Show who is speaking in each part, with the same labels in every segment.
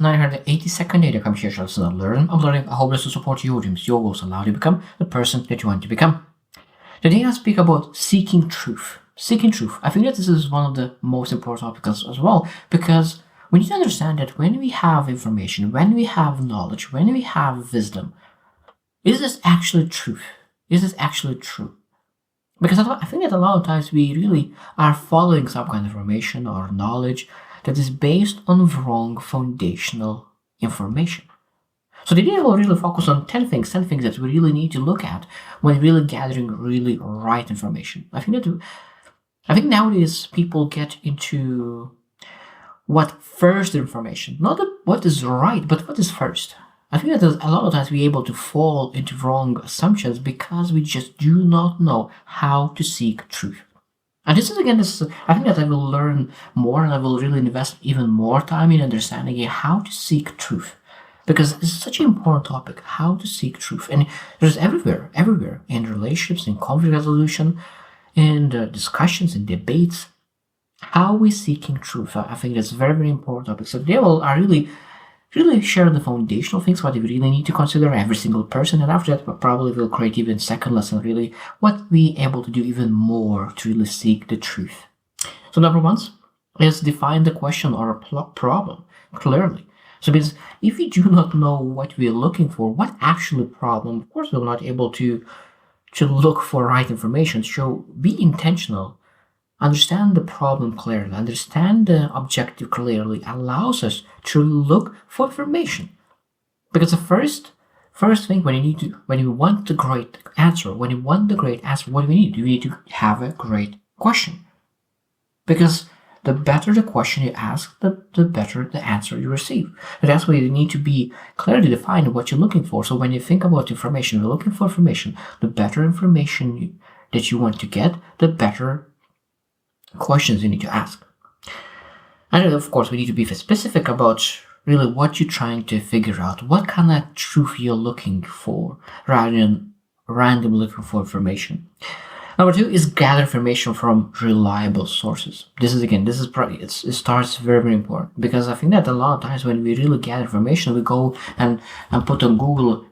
Speaker 1: 982nd Data Conversation Lesson on Learn. I'm learning. I hope this will support your dreams, your goals, allow you to become the person that you want to become. Today I speak about seeking truth. Seeking truth. I think that this is one of the most important topics as well, because we need to understand that when we have information, when we have knowledge, when we have wisdom, is this actually truth? Is this actually true? Because I think that a lot of times we really are following some kind of information or knowledge that is based on wrong foundational information. So today we'll really focus on 10 things that we really need to look at when really gathering really right information. I think nowadays people get into what first information, not what is right, but what is first. I think that a lot of times we're able to fall into wrong assumptions because we just do not know how to seek truth. And I think that I will learn more and I will really invest even more time in understanding how to seek truth. Because it's such an important topic, how to seek truth. And there's everywhere, in relationships, in conflict resolution, in discussions, in debates, how we seeking truth. I think that's a very, very important topic. So today I really share the foundational things, what we really need to consider, every single person, and after that probably we'll create even second lesson, really, what we able to do even more to really seek the truth. So number one is define the question or a problem clearly. So because if we do not know what we are looking for, what actually problem, of course we're not able to look for right information. So be intentional. Understand the problem clearly, understand the objective clearly allows us to look for information. Because the first thing when you want the great answer, what do we need? You need to have a great question. Because the better the question you ask, the better the answer you receive. And that's why you need to be clearly defined what you're looking for. So when you think about information, you're looking for information, the better information that you want to get, the better questions you need to ask. And of course, we need to be specific about really what you're trying to figure out, what kind of truth you're looking for, rather than randomly looking for information. Number two is gather information from reliable sources. It starts very, very important, because I think that a lot of times when we really gather information, we go and put on Google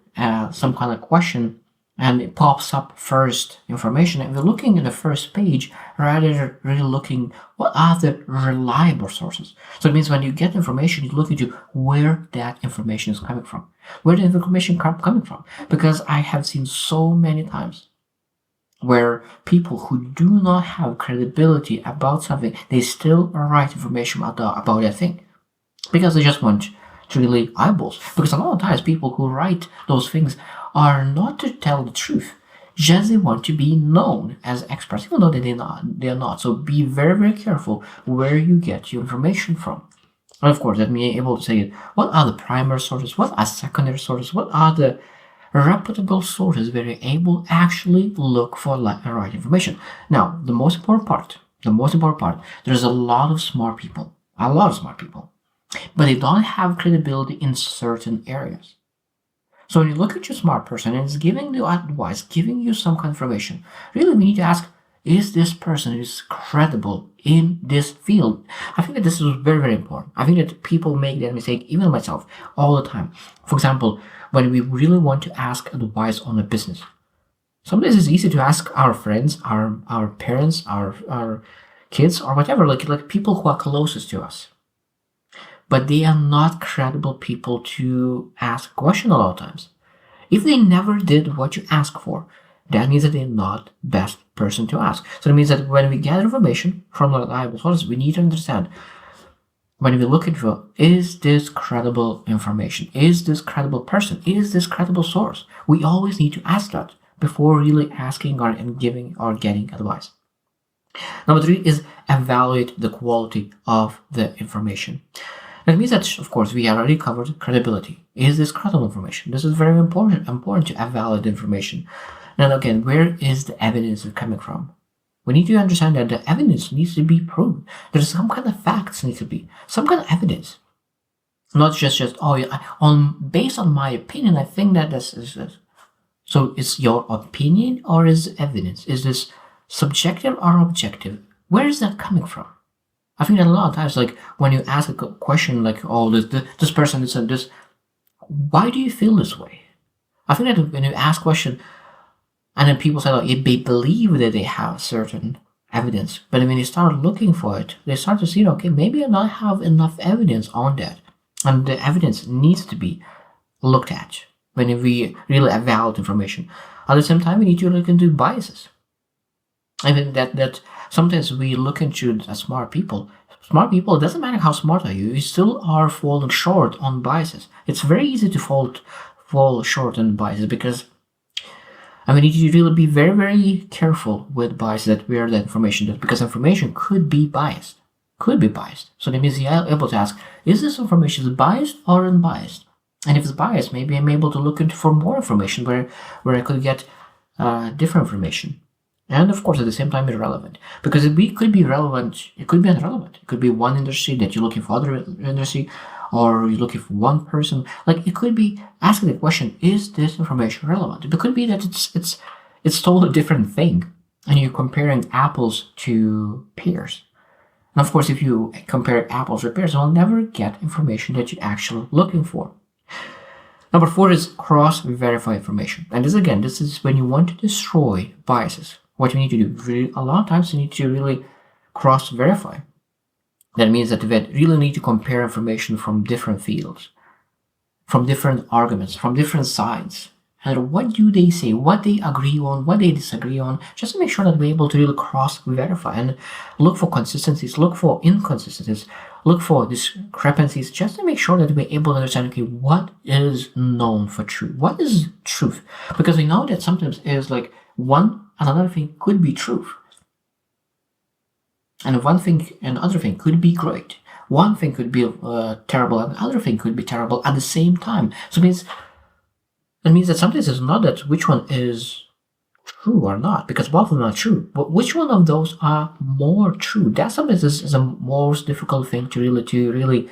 Speaker 1: some kind of question, and it pops up first information, and we're looking at the first page rather than really looking what are the reliable sources. So it means when you get information, you look into where that information is coming from, where the information coming from. Because I have seen so many times where people who do not have credibility about something, they still write information about that thing because they just want to really eyeballs. Because a lot of times people who write those things are not to tell the truth, just they want to be known as experts, even though they're not. So be very, very careful where you get your information from. And of course, let me able to say it. What are the primary sources? What are secondary sources? What are the reputable sources where you're able to actually look for right information? Now, the most important part, there's a lot of smart people, but they don't have credibility in certain areas. So when you look at your smart person and it's giving you advice, giving you some kind of information, really we need to ask, is this person is credible in this field? I think that this is very, very important. I think that people make that mistake, even myself, all the time. For example, when we really want to ask advice on a business, sometimes it's easy to ask our friends, our parents, our kids, or whatever, like people who are closest to us. But they are not credible people to ask a question a lot of times. If they never did what you ask for, that means that they're not best person to ask. So it means that when we gather information from reliable sources, we need to understand, when we look into, is this credible information? Is this credible person? Is this credible source? We always need to ask that before really asking and giving or getting advice. Number three is evaluate the quality of the information. That means that, of course, we already covered credibility. Is this credible information? This is very important to evaluate the information. And again, where is the evidence coming from? We need to understand that the evidence needs to be proven. There's some kind of facts need to be, some kind of evidence. Not just based on my opinion, I think that this is this. So is your opinion or is evidence? Is this subjective or objective? Where is that coming from? I think that a lot of times, like when you ask a question like, "Oh, this person said this," why do you feel this way? I think that when you ask question, and then people say, like, if they believe that they have certain evidence, but when they start looking for it, they start to see, okay, maybe I don't have enough evidence on that, and the evidence needs to be looked at when we really evaluate information. At the same time, we need to look into biases. I think that sometimes we look into smart people. Smart people, it doesn't matter how smart are you still are falling short on biases. It's very easy to fall short on biases because we need to really be very, very careful with biases that we are the information, because information could be biased. Could be biased. So that means you're able to ask, is this information biased or unbiased? And if it's biased, maybe I'm able to look into for more information where I could get different information. And of course, at the same time, irrelevant. Because it could be relevant, it could be irrelevant. It could be one industry that you're looking for other industry, or you're looking for one person. Like, it could be asking the question, is this information relevant? It could be that it's totally different thing, and you're comparing apples to pears. And of course, if you compare apples to pears, you'll never get information that you're actually looking for. Number 4 is cross-verify information. And this is when you want to destroy biases. What you need to do, a lot of times you need to really cross-verify. That means that we really need to compare information from different fields, from different arguments, from different sides. And what do they say, what they agree on, what they disagree on, just to make sure that we're able to really cross-verify and look for consistencies, look for inconsistencies, look for discrepancies, just to make sure that we're able to understand, okay, what is known for truth? What is truth? Because we know that sometimes it's like one and another thing could be truth. And one thing and other thing could be great. One thing could be terrible and the other thing could be terrible at the same time. So it means that sometimes it's not that which one is true or not, because both of them are true. But which one of those are more true? That sometimes is the most difficult thing to really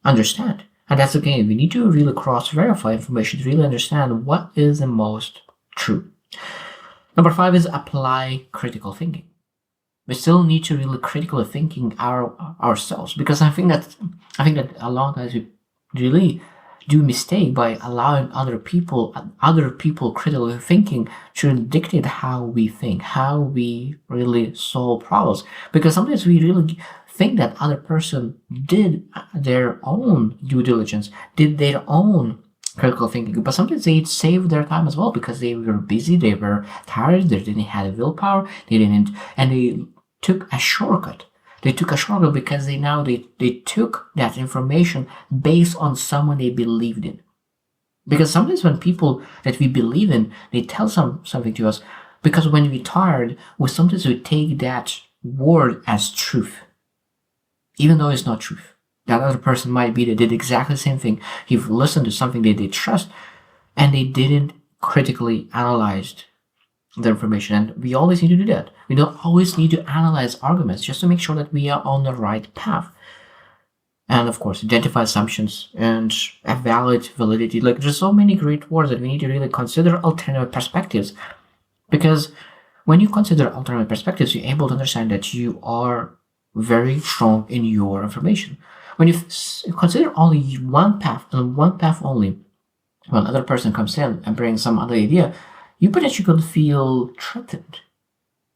Speaker 1: understand. And that's again, we need to really cross-verify information to really understand what is the most true. Number 5 is apply critical thinking. We still need to really critically thinking ourselves, because I think that a lot of times we really do mistake by allowing other people critically thinking to dictate how we think, how we really solve problems. Because sometimes we really think that other person did their own due diligence, did their own critical thinking, but sometimes they saved their time as well because they were busy, they were tired, they didn't have willpower, and they took a shortcut. They took a shortcut because they took that information based on someone they believed in. Because sometimes when people that we believe in, they tell something to us, because when we're tired, sometimes we take that word as truth, even though it's not truth. That other person might be that did exactly the same thing. You've listened to something that they trust, and they didn't critically analyze the information. And we always need to do that. We don't always need to analyze arguments just to make sure that we are on the right path. And of course, identify assumptions and evaluate validity. Like, there's so many great words that we need to really consider alternative perspectives. Because when you consider alternative perspectives, you're able to understand that you are very strong in your information. When you consider only one path and one path only, when another person comes in and brings some other idea, you potentially could feel threatened.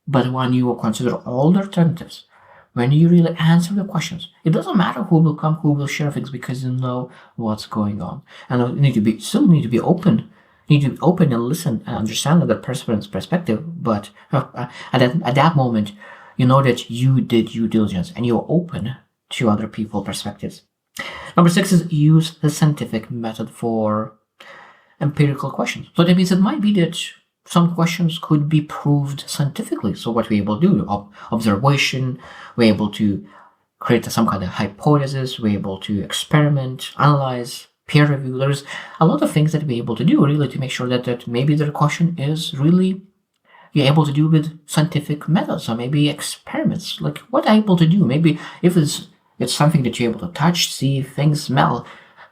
Speaker 1: But when you consider all the alternatives, when you really answer the questions, it doesn't matter who will come, who will share things, because you know what's going on. And you need to be open. You need to be open and listen and understand the person's perspective. But at that moment, you know that you did due diligence and you're open to other people's perspectives. Number 6 is use the scientific method for empirical questions. So that means it might be that some questions could be proved scientifically. So what we're able to do, observation, we're able to create some kind of hypothesis, we're able to experiment, analyze, peer review. There's a lot of things that we're able to do really to make sure that maybe the question is really you're able to do with scientific methods, or maybe experiments. Like, what are you able to do? Maybe if it's something that you're able to touch, see, think, smell,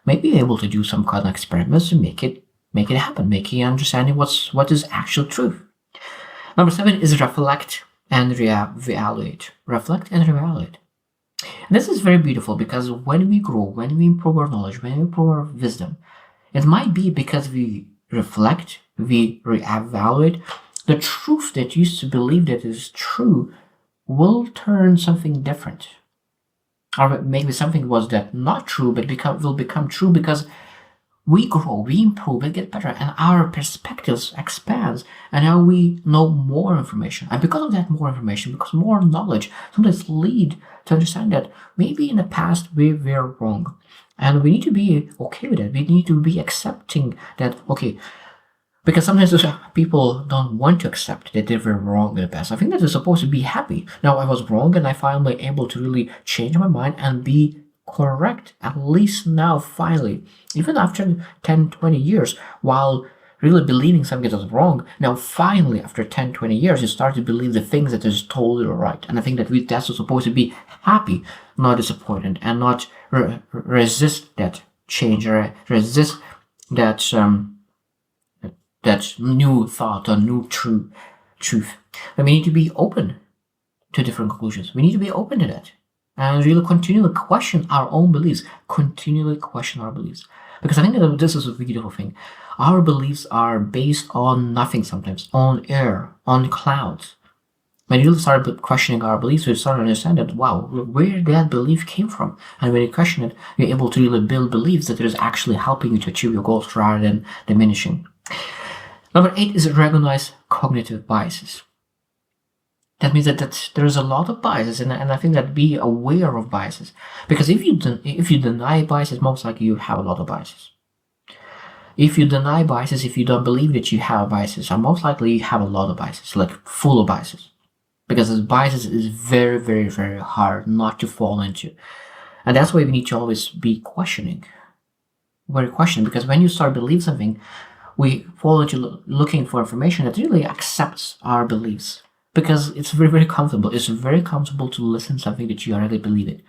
Speaker 1: maybe you're able to do some kind of experiments to make it happen, make you understanding what is actual truth. Number 7 is reflect and reevaluate. Reflect and reevaluate. This is very beautiful because when we grow, when we improve our knowledge, when we improve our wisdom, it might be because we reflect, we reevaluate. The truth that used to believe that is true will turn something different. Or maybe something was that not true, but will become true because we grow, we improve, we get better, and our perspectives expands, and now we know more information. And because of that more information, because more knowledge, sometimes lead to understand that maybe in the past we were wrong. And we need to be okay with it. We need to be accepting that, okay, because sometimes people don't want to accept that they were wrong in the past. I think that they're supposed to be happy. Now I was wrong and I finally able to really change my mind and be correct, at least now, finally. Even after 10, 20 years, while really believing something that was wrong, now finally, after 10, 20 years, you start to believe the things that is totally right. And I think that that's supposed to be happy, not disappointed, and not resist that change or resist that that new thought or new truth. And we need to be open to different conclusions. We need to be open to that. And really continually question our own beliefs. Continually question our beliefs. Because I think that this is a beautiful thing. Our beliefs are based on nothing sometimes. On air. On clouds. When you start questioning our beliefs, we start to understand that, wow, where that belief came from. And when you question it, you're able to really build beliefs that is actually helping you to achieve your goals rather than diminishing. Number 8 is recognize cognitive biases. That means that there's a lot of biases, and I think that be aware of biases. Because if you deny biases, most likely you have a lot of biases. If you deny biases, if you don't believe that you have biases, most likely you have a lot of biases, like full of biases. Because biases is very, very, very hard not to fall into. And that's why we need to always be questioning. Very questioning, because when you start believing something, we fall into looking for information that really accepts our beliefs. Because it's very, very comfortable. It's very comfortable to listen to something that you already believe in.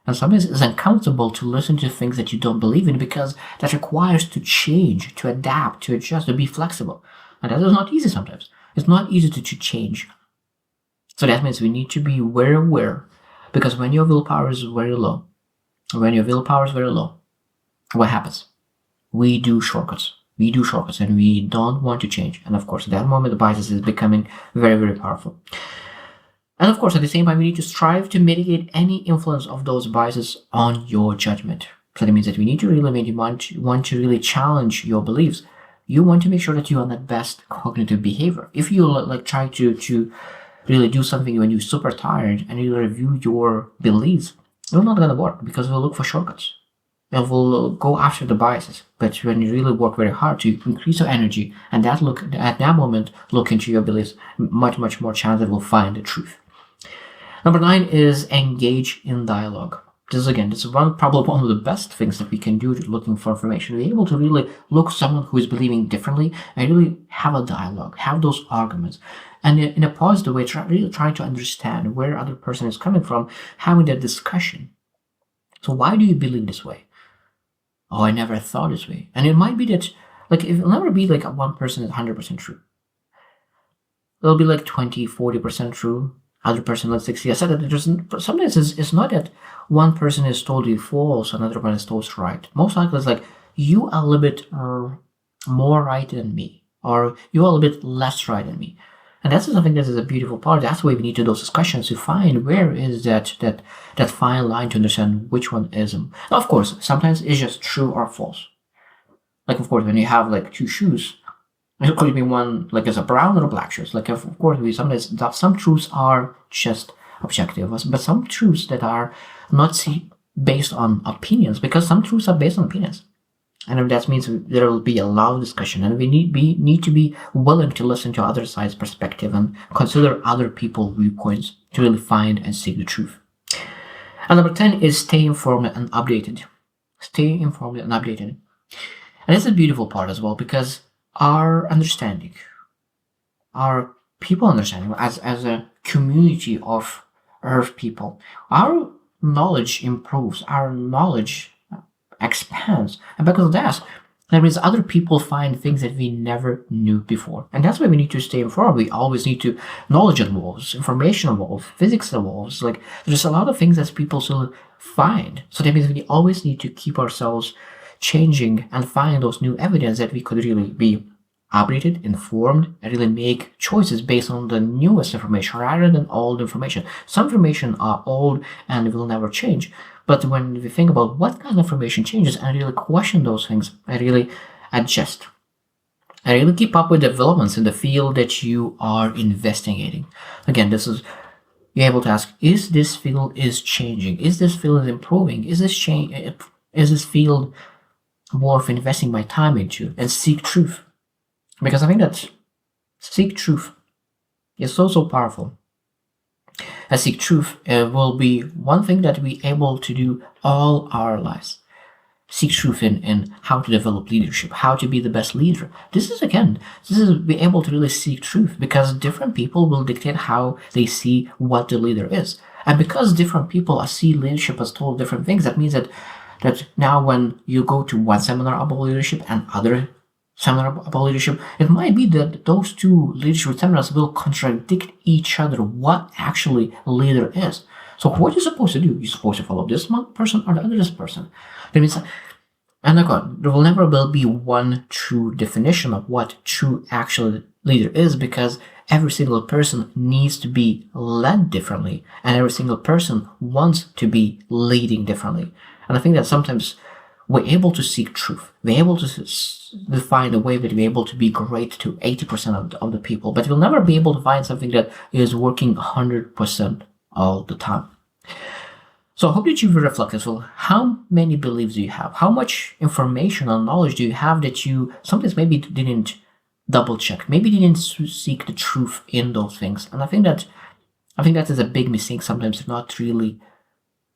Speaker 1: And sometimes it's uncomfortable to listen to things that you don't believe in because that requires to change, to adapt, to adjust, to be flexible. And that is not easy sometimes. It's not easy to change. So that means we need to be very aware. Because when your willpower is very low, what happens? We do shortcuts. And we don't want to change. And of course, at that moment, the bias is becoming very, very powerful. And of course, at the same time, we need to strive to mitigate any influence of those biases on your judgment. So that means that we need to really want to really challenge your beliefs. You want to make sure that you're on the best cognitive behavior. If you try to really do something when you're super tired and you review your beliefs, it's not going to work because we'll look for shortcuts. It will go after the biases. But when you really work very hard to increase your energy and at that moment look into your beliefs, much, much more chance that we'll find the truth. Number 9 is engage in dialogue. This is probably one of the best things that we can do to looking for information. We're able to really look at someone who is believing differently and really have a dialogue, have those arguments. And in a positive way, really trying to understand where other person is coming from, having that discussion. So why do you believe this way? Oh, I never thought this way. And it might be that, it'll never be one person is 100% true. It'll be 20, 40% true. Other person, 60. I said that sometimes it's not that one person is totally false, another one is totally right. Most likely it's you are a little bit more right than me, or you are a little bit less right than me. And that's something that is a beautiful part. That's why we need to do those discussions to find where is that fine line to understand which one is. Now, of course, sometimes it's just true or false. Of course, when you have two shoes, it could be one as a brown or a black shoes. Of course, sometimes some truths are just objective, but some truths that are not based on opinions, because some truths are based on opinions. And that means there will be a lot of discussion, and we need to be willing to listen to other side's perspective and consider other people's viewpoints to really find and seek the truth. And number 10 is stay informed and updated. Stay informed and updated. And it's a beautiful part as well, because our understanding, our people understanding as a community of Earth people, our knowledge improves, our knowledge expands, and because of that means other people find things that we never knew before. And that's why we need to stay informed. We always need to, knowledge evolves, information evolves, physics evolves. There's a lot of things that people still find. So that means we always need to keep ourselves changing and find those new evidence that we could really be updated, informed, and really make choices based on the newest information rather than old information. Some information are old and will never change. But when we think about what kind of information changes and really question those things, I really adjust. I really keep up with developments in the field that you are investigating. Again, this is you're able to ask: is this field is changing? Is this field improving? Is this field worth investing my time into? And seek truth, because I think that seek truth is so powerful. And seek truth will be one thing that we able to do all our lives. Seek truth in how to develop leadership, how to be the best leader. This is be able to really seek truth, because different people will dictate how they see what the leader is. And because different people see leadership as total different things, that means that now when you go to one seminar about leadership and other seminar about leadership, it might be that those two leadership seminars will contradict each other what actually a leader is. So what are you supposed to do? You're supposed to follow this one person or the other this person. That means, and again, there will never be one true definition of what true actual leader is, because every single person needs to be led differently, and every single person wants to be leading differently. And I think that sometimes we're able to seek truth. We're able to find a way that we're able to be great to 80% of the people, but we'll never be able to find something that is working 100% all the time. So I hope that you've reflected. So how many beliefs do you have? How much information or knowledge do you have that you sometimes maybe didn't double check, maybe didn't seek the truth in those things? And I think that is a big mistake sometimes, to not really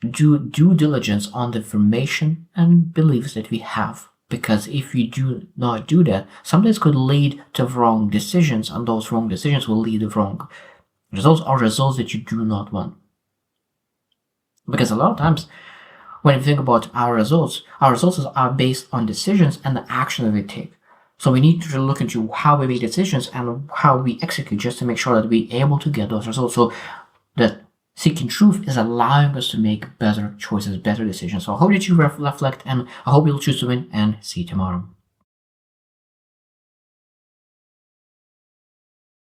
Speaker 1: do due diligence on the information and beliefs that we have. Because if you do not do that, sometimes could lead to wrong decisions, and those wrong decisions will lead to wrong results, or results that you do not want. Because a lot of times, when you think about our results are based on decisions and the action that we take. So we need to look into how we make decisions and how we execute, just to make sure that we're able to get those results. So that seeking truth is allowing us to make better choices, better decisions. So I hope that you reflect, and I hope you'll choose to win, and see you tomorrow.